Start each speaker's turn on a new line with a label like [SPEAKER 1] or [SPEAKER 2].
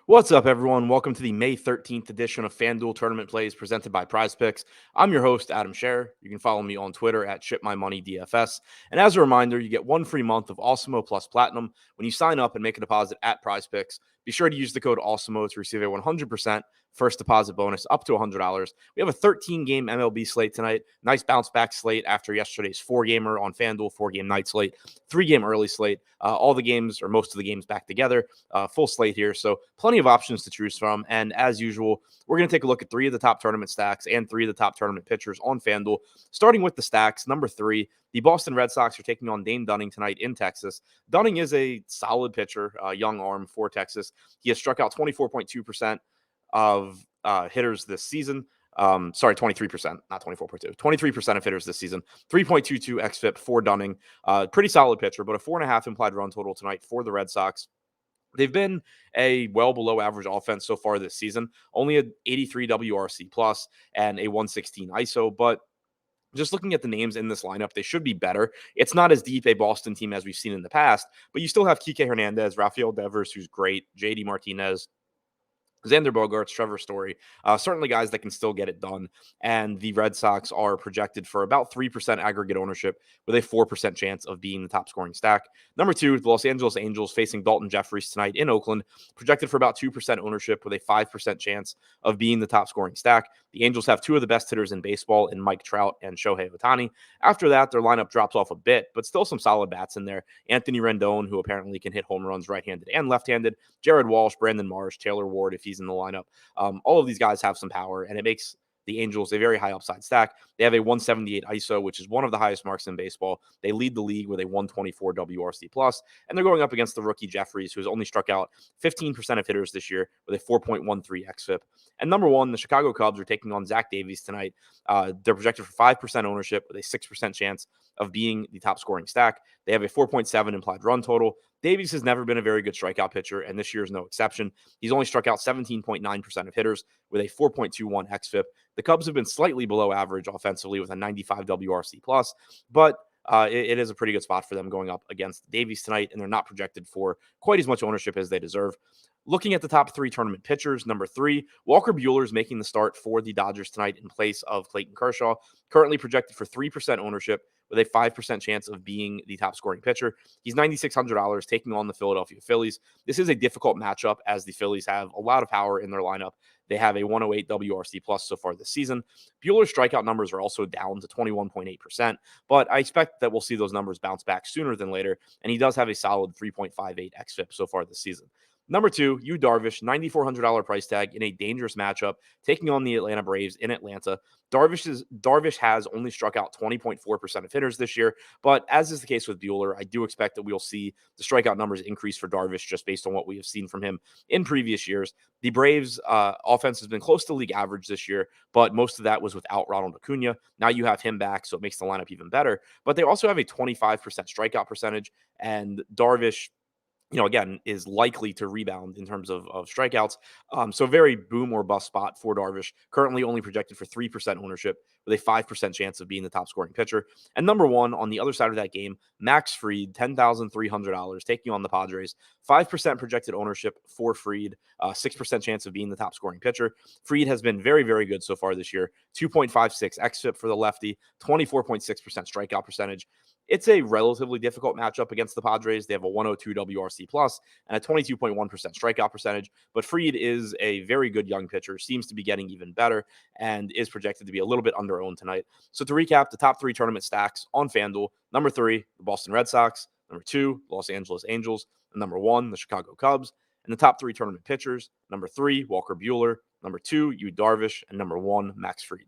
[SPEAKER 1] What's up, everyone? Welcome to the May 13th edition of FanDuel Tournament Plays presented by PrizePicks. I'm your host, Adam Scherer. You can follow me on Twitter at ShipMyMoneyDFS. And as a reminder, you get one free month of Awesemo plus Platinum when you sign up and make a deposit at PrizePicks. Be sure to use the code Awesemo to receive a 100% first deposit bonus up to $100. We have a 13-game MLB slate tonight. Nice bounce-back slate after yesterday's 4-gamer on FanDuel, 4-game night slate, 3-game early slate. All the games, or most of the games, back together. Full slate here, so plenty of options to choose from. And as usual, we're going to take a look at 3 of the top tournament stacks and 3 of the top tournament pitchers on FanDuel. Starting with the stacks, number 3, the Boston Red Sox are taking on Dane Dunning tonight in Texas. Dunning is a solid pitcher, young arm for Texas. He has struck out 24.2% of hitters this season. 23%, not 24.2, 23% of hitters this season, 3.22 xFIP for Dunning. Pretty solid pitcher, but a 4.5 implied run total tonight for the Red Sox. They've been a well below average offense so far this season, only an 83 WRC plus and a 116 ISO, but just looking at the names in this lineup, they should be better. It's not as deep a Boston team as we've seen in the past, but you still have Kike Hernandez, Rafael Devers, who's great, JD Martinez, Xander Bogaerts, Trevor Story, certainly guys that can still get it done. And the Red Sox are projected for about 3% aggregate ownership with a 4% chance of being the top scoring stack. Number 2, the Los Angeles Angels facing Dalton Jeffries tonight in Oakland, projected for about 2% ownership with a 5% chance of being the top scoring stack. The Angels have 2 of the best hitters in baseball in Mike Trout and Shohei Ohtani. After that, their lineup drops off a bit, but still some solid bats in there. Anthony Rendon, who apparently can hit home runs right-handed and left-handed. Jared Walsh, Brandon Marsh, Taylor Ward, if he's in the lineup. All of these guys have some power, and it makes the Angels a very high upside stack. They have a 178 ISO, which is one of the highest marks in baseball. They lead the league with a 124 WRC plus, and they're going up against the rookie Jeffries, who has only struck out 15% of hitters this year with a 4.13 xFIP. And number 1, the Chicago Cubs are taking on Zach Davies tonight. They're projected for 5% ownership with a 6% chance of being the top scoring stack. They have a 4.7 implied run total. Davies has never been a very good strikeout pitcher, and this year is no exception. He's only struck out 17.9% of hitters with a 4.21 xFIP. The Cubs have been slightly below average offensively with a 95 WRC plus, but it is a pretty good spot for them going up against Davies tonight, and they're not projected for quite as much ownership as they deserve. Looking at the top 3 tournament pitchers, number 3, Walker Buehler is making the start for the Dodgers tonight in place of Clayton Kershaw, currently projected for 3% ownership with a 5% chance of being the top scoring pitcher. He's $9,600 taking on the Philadelphia Phillies. This is a difficult matchup as the Phillies have a lot of power in their lineup. They have a 108 WRC plus so far this season. Buehler's strikeout numbers are also down to 21.8%, but I expect that we'll see those numbers bounce back sooner than later, and he does have a solid 3.58 xFIP so far this season. Number 2, Darvish, $9,400 price tag in a dangerous matchup, taking on the Atlanta Braves in Atlanta. Darvish has only struck out 20.4% of hitters this year, but as is the case with Buehler, I do expect that we'll see the strikeout numbers increase for Darvish just based on what we have seen from him in previous years. The Braves' offense has been close to league average this year, but most of that was without Ronald Acuna. Now you have him back, so it makes the lineup even better. But they also have a 25% strikeout percentage, and Darvish, again, is likely to rebound in terms of strikeouts. So very boom or bust spot for Darvish, currently only projected for 3% ownership with a 5% chance of being the top scoring pitcher. And number 1 on the other side of that game, Max Fried, $10,300 taking on the Padres, 5% projected ownership for Fried, 6% chance of being the top scoring pitcher. Fried has been very, very good so far this year, 2.56 xFIP for the lefty, 24.6% strikeout percentage. It's a relatively difficult matchup against the Padres. They have a 102 WRC plus and a 22.1% strikeout percentage, but Fried is a very good young pitcher, seems to be getting even better, and is projected to be a little bit under-owned tonight. So to recap, the top 3 tournament stacks on FanDuel: number 3, the Boston Red Sox; number 2, Los Angeles Angels; and number 1, the Chicago Cubs. And the top 3 tournament pitchers: number 3, Walker Buehler; number 2, Darvish; and number 1, Max Fried.